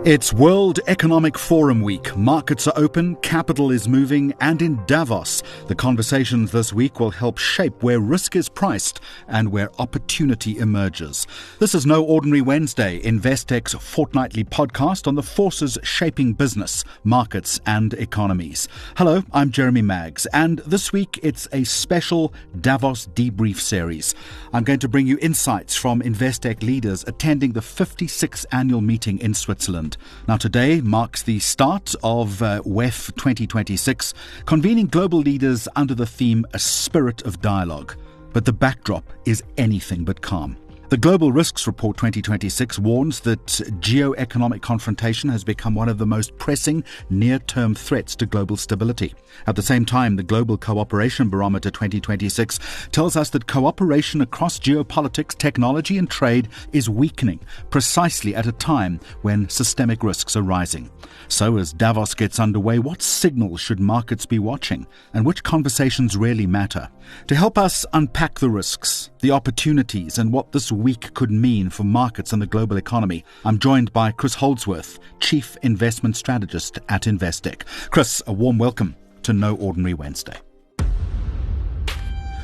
It's World Economic Forum Week. Markets are open, capital is moving, and in Davos, the conversations this week will help shape where risk is priced and where opportunity emerges. This is No Ordinary Wednesday, Investec's fortnightly podcast on the forces shaping business, markets, and economies. Hello, I'm Jeremy Maggs, and this week it's a special Davos Debrief series. I'm going to bring you insights from Investec leaders attending the 56th annual meeting in Switzerland. Now, today marks the start of WEF2026, convening global leaders under the theme A Spirit of Dialogue. But the backdrop is anything but calm. The Global Risks Report 2026 warns that geo-economic confrontation has become one of the most pressing near-term threats to global stability. At the same time, the Global Cooperation Barometer 2026 tells us that cooperation across geopolitics, technology and trade is weakening, precisely at a time when systemic risks are rising. So as Davos gets underway, what signals should markets be watching, and which conversations really matter? To help us unpack the risks, the opportunities, and what this week could mean for markets and the global economy, I'm joined by Chris Holdsworth, Chief Investment Strategist at Investec. Chris, a warm welcome to No Ordinary Wednesday.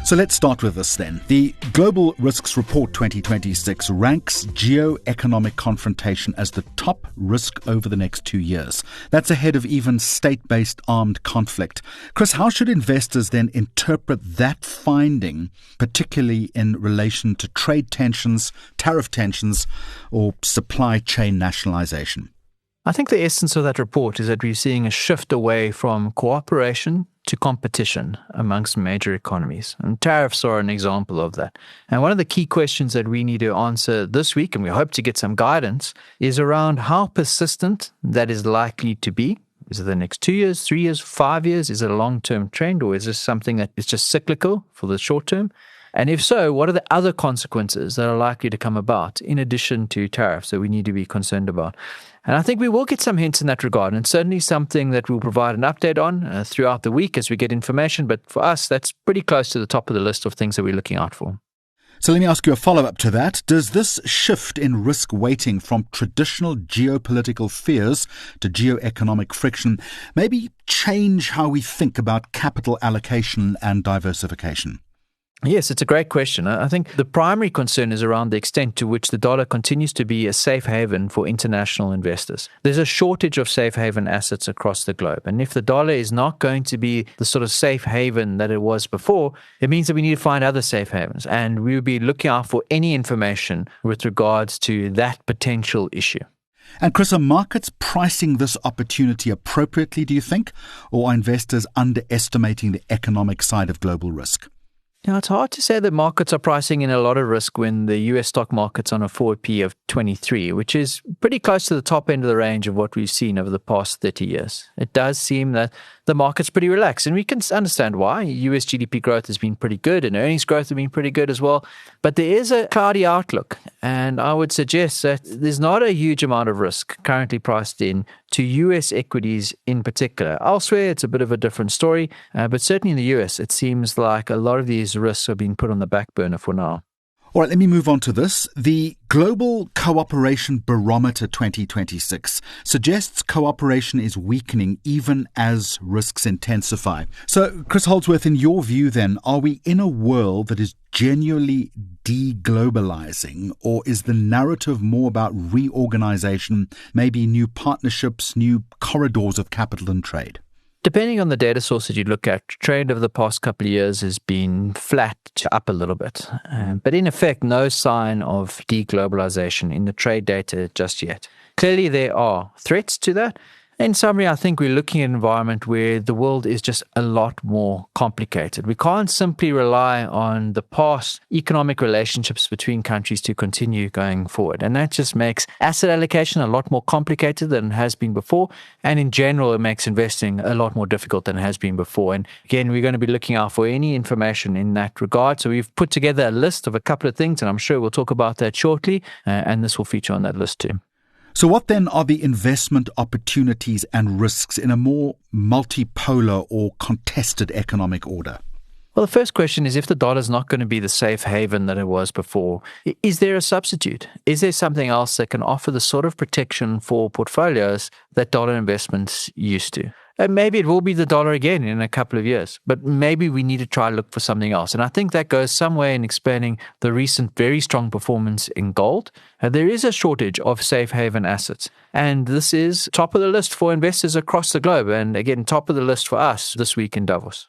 So let's start with this then. The Global Risks Report 2026 ranks geo-economic confrontation as the top risk over the next 2 years. That's ahead of even state-based armed conflict. Chris, how should investors then interpret that finding, particularly in relation to trade tensions, tariff tensions, or supply chain nationalization? I think the essence of that report is that we're seeing a shift away from cooperation to competition amongst major economies. And tariffs are an example of that. And one of the key questions that we need to answer this week, and we hope to get some guidance, is around how persistent that is likely to be. Is it the next 2 years, 3 years, 5 years? Is it a long-term trend, or is this something that is just cyclical for the short term? And if so, what are the other consequences that are likely to come about in addition to tariffs that we need to be concerned about? And I think we will get some hints in that regard, and certainly something that we'll provide an update on throughout the week as we get information. But for us, that's pretty close to the top of the list of things that we're looking out for. So let me ask you a follow-up to that. Does this shift in risk weighting from traditional geopolitical fears to geo-economic friction maybe change how we think about capital allocation and diversification? Yes, it's a great question. I think the primary concern is around the extent to which the dollar continues to be a safe haven for international investors. There's a shortage of safe haven assets across the globe. And if the dollar is not going to be the sort of safe haven that it was before, it means that we need to find other safe havens. And we will be looking out for any information with regards to that potential issue. And Chris, are markets pricing this opportunity appropriately, do you think? Or are investors underestimating the economic side of global risk? Now, it's hard to say that markets are pricing in a lot of risk when the US stock market's on a forward P of 23, which is pretty close to the top end of the range of what we've seen over the past 30 years. It does seem that the market's pretty relaxed, and we can understand why. US GDP growth has been pretty good, and earnings growth have been pretty good as well. But there is a cloudy outlook, and I would suggest that there's not a huge amount of risk currently priced in to US equities in particular. Elsewhere, it's a bit of a different story, but certainly in the US, it seems like a lot of these risks are being put on the back burner for now. All right, let me move on to this. The Global Cooperation Barometer 2026 suggests cooperation is weakening even as risks intensify. So, Chris Holdsworth, in your view then, are we in a world that is genuinely deglobalizing, or is the narrative more about reorganization, maybe new partnerships, new corridors of capital and trade? Depending on the data source that you look at, trade over the past couple of years has been flat to up a little bit. But in effect, no sign of deglobalization in the trade data just yet. Clearly, there are threats to that. In summary, I think we're looking at an environment where the world is just a lot more complicated. We can't simply rely on the past economic relationships between countries to continue going forward. And that just makes asset allocation a lot more complicated than it has been before. And in general, it makes investing a lot more difficult than it has been before. And again, we're going to be looking out for any information in that regard. So we've put together a list of a couple of things, and I'm sure we'll talk about that shortly. And this will feature on that list too. So what then are the investment opportunities and risks in a more multipolar or contested economic order? Well, the first question is, if the dollar is not going to be the safe haven that it was before, is there a substitute? Is there something else that can offer the sort of protection for portfolios that dollar investments used to? And maybe it will be the dollar again in a couple of years, but maybe we need to try to look for something else. And I think that goes some way in explaining the recent very strong performance in gold. There is a shortage of safe haven assets, and this is top of the list for investors across the globe. And again, top of the list for us this week in Davos.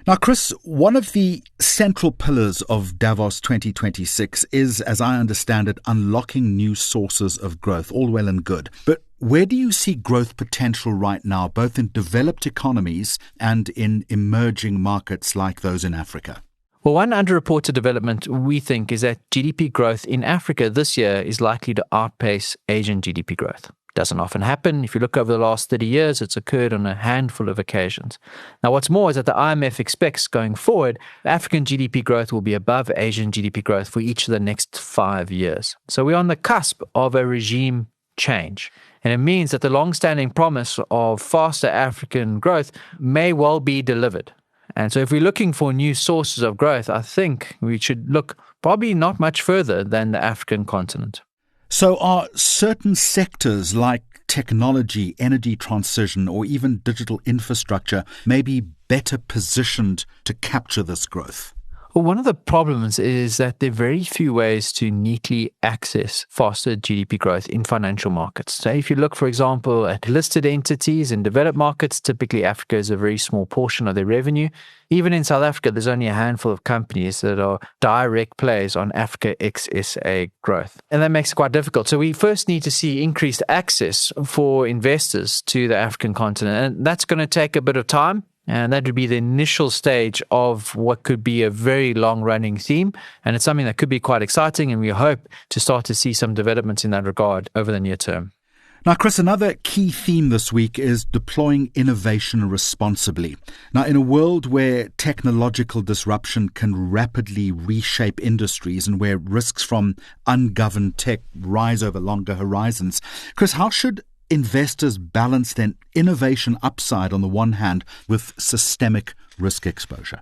Now, Chris, one of the central pillars of Davos 2026 is, as I understand it, unlocking new sources of growth, all well and good. But where do you see growth potential right now, both in developed economies and in emerging markets like those in Africa? Well, one underreported development we think is that GDP growth in Africa this year is likely to outpace Asian GDP growth. Doesn't often happen. If you look over the last 30 years, it's occurred on a handful of occasions. Now, what's more is that the IMF expects going forward, African GDP growth will be above Asian GDP growth for each of the next 5 years. So we're on the cusp of a regime change. And it means that the long-standing promise of faster African growth may well be delivered. And so if we're looking for new sources of growth, I think we should look probably not much further than the African continent. So are certain sectors like technology, energy transition, or even digital infrastructure maybe better positioned to capture this growth? Well, one of the problems is that there are very few ways to neatly access faster GDP growth in financial markets. So if you look, for example, at listed entities in developed markets, typically Africa is a very small portion of their revenue. Even in South Africa, there's only a handful of companies that are direct plays on Africa ex-SA growth. And that makes it quite difficult. So we first need to see increased access for investors to the African continent. And that's going to take a bit of time. And that would be the initial stage of what could be a very long-running theme. And it's something that could be quite exciting. And we hope to start to see some developments in that regard over the near term. Now, Chris, another key theme this week is deploying innovation responsibly. Now, in a world where technological disruption can rapidly reshape industries and where risks from ungoverned tech rise over longer horizons, Chris, how should investors balance then innovation upside on the one hand with systemic risk exposure?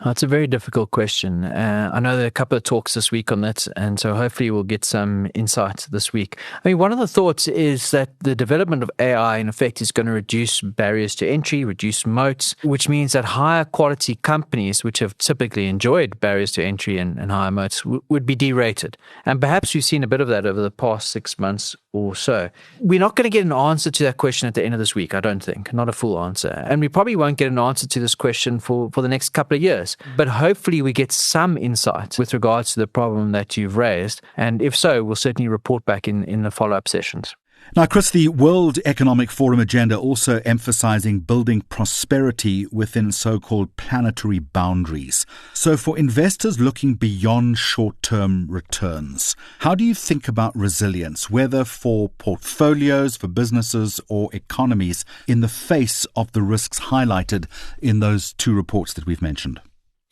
It's a very difficult question. I know there are a couple of talks this week on that, and so hopefully we'll get some insights this week. I mean, one of the thoughts is that the development of AI, in effect, is going to reduce barriers to entry, reduce moats, which means that higher quality companies, which have typically enjoyed barriers to entry and higher moats, would be derated. And perhaps we've seen a bit of that over the past 6 months or so. We're not going to get an answer to that question at the end of this week, I don't think. Not a full answer. And we probably won't get an answer to this question for the next couple of years. But hopefully we get some insight with regards to the problem that you've raised. And if so, we'll certainly report back in the follow-up sessions. Now, Chris, the World Economic Forum agenda also emphasizing building prosperity within so-called planetary boundaries. So for investors looking beyond short-term returns, how do you think about resilience, whether for portfolios, for businesses or economies, in the face of the risks highlighted in those two reports that we've mentioned?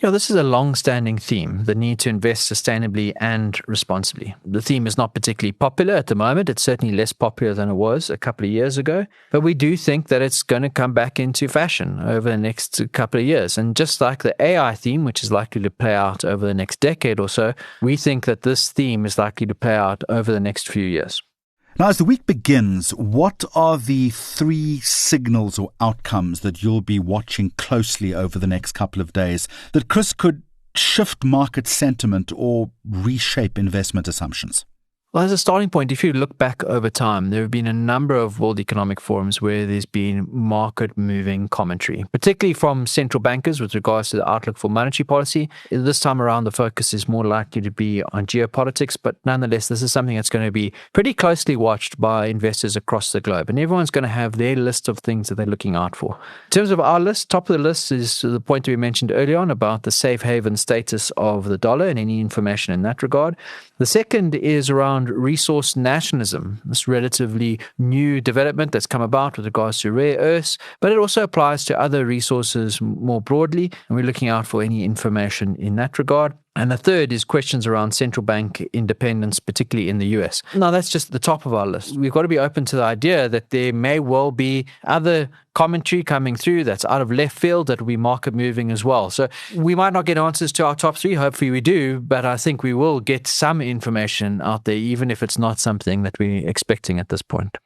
This is a long-standing theme, the need to invest sustainably and responsibly. The theme is not particularly popular at the moment. It's certainly less popular than it was a couple of years ago. But we do think that it's going to come back into fashion over the next couple of years. And just like the AI theme, which is likely to play out over the next decade or so, we think that this theme is likely to play out over the next few years. Now, as the week begins, what are the 3 signals or outcomes that you'll be watching closely over the next couple of days that, Chris, could shift market sentiment or reshape investment assumptions? Well, as a starting point, if you look back over time, there have been a number of World Economic Forums where there's been market-moving commentary, particularly from central bankers with regards to the outlook for monetary policy. This time around, the focus is more likely to be on geopolitics, but nonetheless, this is something that's going to be pretty closely watched by investors across the globe, and everyone's going to have their list of things that they're looking out for. In terms of our list, top of the list is the point we mentioned earlier on about the safe haven status of the dollar and any information in that regard. The second is around resource nationalism, this relatively new development that's come about with regards to rare earths, but it also applies to other resources more broadly, and we're looking out for any information in that regard. And the third is questions around central bank independence, particularly in the US. Now, that's just the top of our list. We've got to be open to the idea that there may well be other commentary coming through that's out of left field that will be market moving as well. So we might not get answers to our top three. Hopefully we do, but I think we will get some information out there, even if it's not something that we're expecting at this point.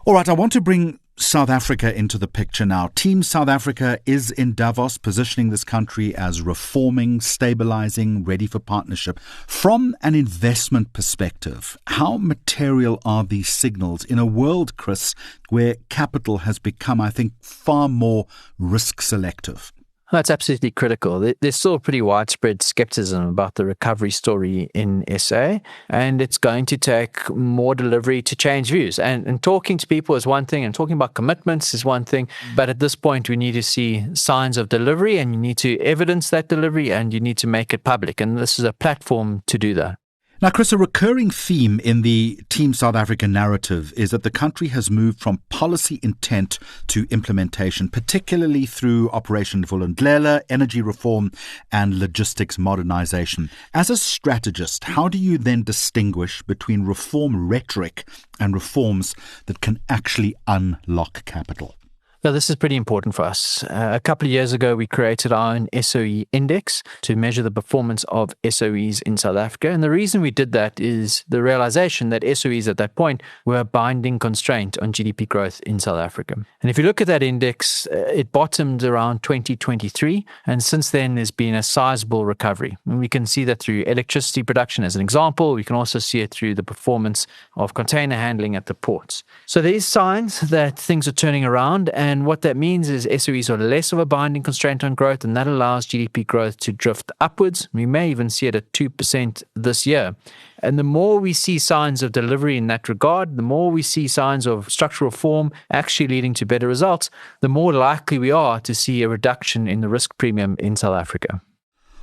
All right, I want to bring South Africa into the picture now. Team South Africa is in Davos, positioning this country as reforming, stabilizing, ready for partnership. From an investment perspective, how material are these signals in a world, Chris, where capital has become, I think, far more risk selective? That's absolutely critical. There's still pretty widespread skepticism about the recovery story in SA, and it's going to take more delivery to change views. And talking to people is one thing, and talking about commitments is one thing. But at this point, we need to see signs of delivery, and you need to evidence that delivery, and you need to make it public. And this is a platform to do that. Now, Chris, a recurring theme in the Team South Africa narrative is that the country has moved from policy intent to implementation, particularly through Operation Vulindlela, energy reform and logistics modernization. As a strategist, how do you then distinguish between reform rhetoric and reforms that can actually unlock capital? Well, this is pretty important for us. A couple of years ago, we created our own SOE index to measure the performance of SOEs in South Africa. And the reason we did that is the realization that SOEs at that point were a binding constraint on GDP growth in South Africa. And if you look at that index, it bottomed around 2023. And since then, there's been a sizable recovery. And we can see that through electricity production as an example. We can also see it through the performance of container handling at the ports. So there's signs that things are turning around. And what that means is SOEs are less of a binding constraint on growth, and that allows GDP growth to drift upwards. We may even see it at 2% this year. And the more we see signs of delivery in that regard, the more we see signs of structural reform actually leading to better results, the more likely we are to see a reduction in the risk premium in South Africa.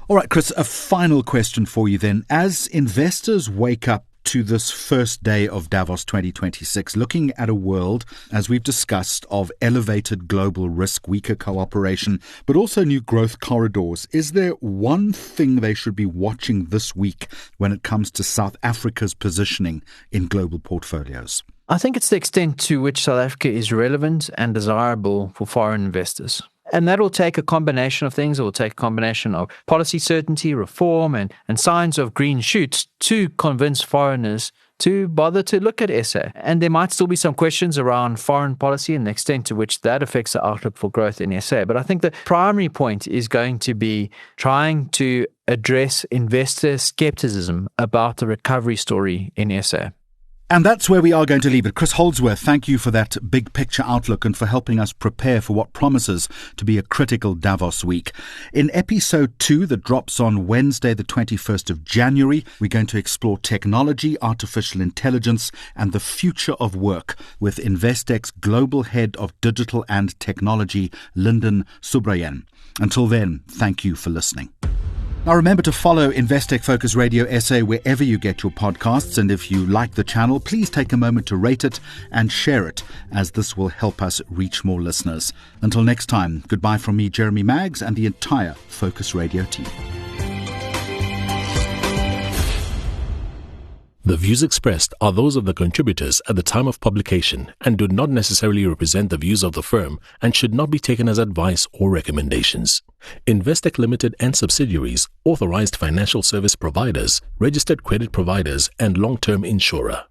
All right, Chris, a final question for you then. As investors wake up to this first day of Davos 2026, looking at a world, as we've discussed, of elevated global risk, weaker cooperation, but also new growth corridors, is there one thing they should be watching this week when it comes to South Africa's positioning in global portfolios? I think it's the extent to which South Africa is relevant and desirable for foreign investors. And that will take a combination of things. It will take a combination of policy certainty, reform, and signs of green shoots to convince foreigners to bother to look at SA. And there might still be some questions around foreign policy and the extent to which that affects the outlook for growth in SA. But I think the primary point is going to be trying to address investor skepticism about the recovery story in SA. And that's where we are going to leave it. Chris Holdsworth, thank you for that big picture outlook and for helping us prepare for what promises to be a critical Davos week. In episode 2, that drops on Wednesday, the 21st of January, we're going to explore technology, artificial intelligence, and the future of work with Investec's Global Head of Digital and Technology, Lyndon Subrayen. Until then, thank you for listening. Now remember to follow Investec Focus Radio SA wherever you get your podcasts, and if you like the channel, please take a moment to rate it and share it, as this will help us reach more listeners. Until next time, goodbye from me, Jeremy Maggs, and the entire Focus Radio team. The views expressed are those of the contributors at the time of publication and do not necessarily represent the views of the firm and should not be taken as advice or recommendations. Investec Limited and subsidiaries, authorized financial service providers, registered credit providers, and long-term insurer.